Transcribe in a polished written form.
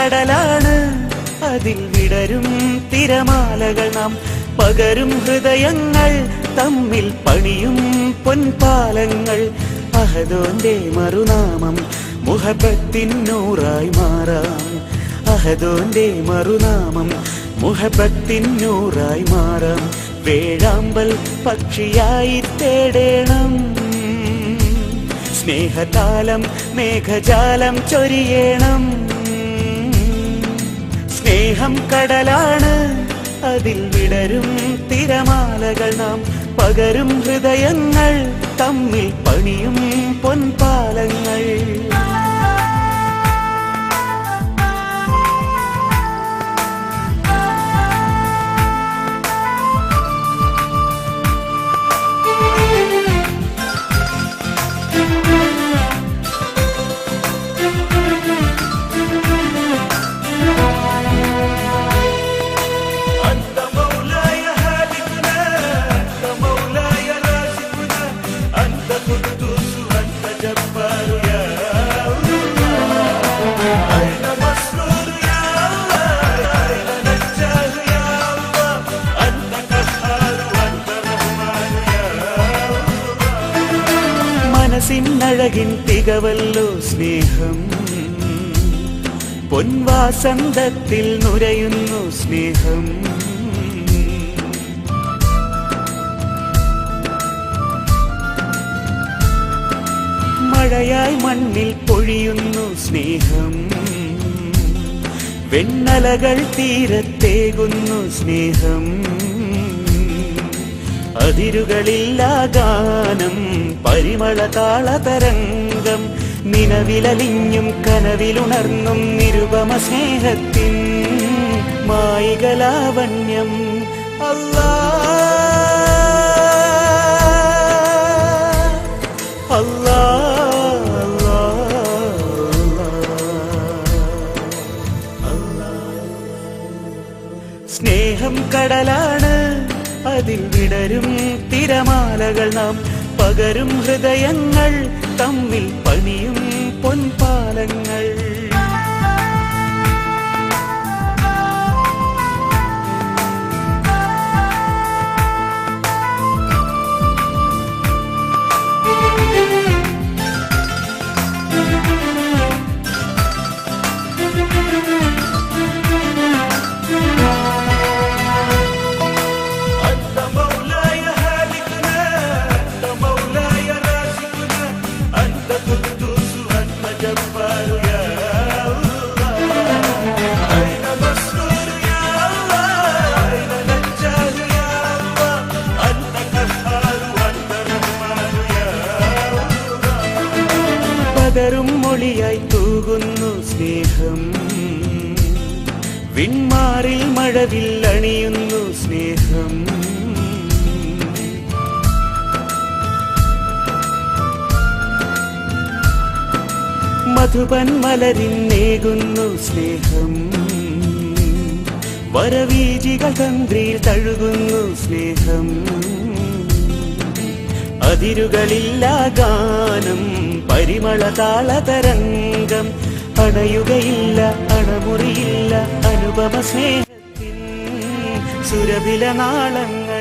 കടലാണ്, അതിൽ വിടരും തിരമാലകൾ നാം. പകരും ഹൃദയങ്ങൾ തമ്മിൽ പണിയും പൊൻപാലങ്ങൾ. അഹദോന്റെ മറുനാമം മുഹബത്തിന്നൂറായി മാറാം. അഹദോന്റെ മറുനാമം മുഹബത്തിന്നൂറായി മാറാം. വേഴാമ്പൽ പക്ഷിയായി തേടേണം, സ്നേഹതാലം മേഘജാലം ചൊരിയണം. സ്നേഹം കടലാണ്, അതിൽ വിടരും തിരമാലകൾ നാം. പകരും ഹൃദയങ്ങൾ തമ്മിൽ പണിയും പൊൻപാലങ്ങൾ. മനസ്സിനഴകിൻ തികവല്ലോ സ്നേഹം, പൊൻവാസന്തത്തിൽ നുരയുന്നു സ്നേഹം. മഴയായി മണ്ണിൽ പൊഴിയുന്നു സ്നേഹം, വെണ്ണലകൾ തീരത്തേകുന്നു സ്നേഹം. അതിരുകളില്ലാ ഗാനം, പരിമള താളതരംഗം. നിലവിലലിഞ്ഞും കനവിലുണർന്നും നിരുപമ സ്നേഹത്തിൻ മായികലാവണ്യം. അല്ലാഹ് അല്ലാഹ് അല്ലാഹ്. സ്നേഹം കടലാണ്, അതിൽ വിടരും തിരമാലകൾ നാം. പകരും ഹൃദയങ്ങൾ തമ്മിൽ പണിയും പൊൻപാലങ്ങൾ. പകരും മൊഴിയായി തൂകുന്നു സ്നേഹം, വിൺമാറിൽ മഴവിൽ അണിയുന്നു സ്നേഹം. മധുപൻ മലരിന്നേകുന്നു സ്നേഹം, വരവീജികൾ തന്ത്രിയിൽ തഴുകുന്നു സ്നേഹം. അതിരുകളില്ലാ ഗാനം, പരിമള താളതരംഗം. അണയുകയില്ല, അണമുറിയില്ല അനുപമ സ്നേഹത്തിൻ സുരഭില നാളങ്ങൾ.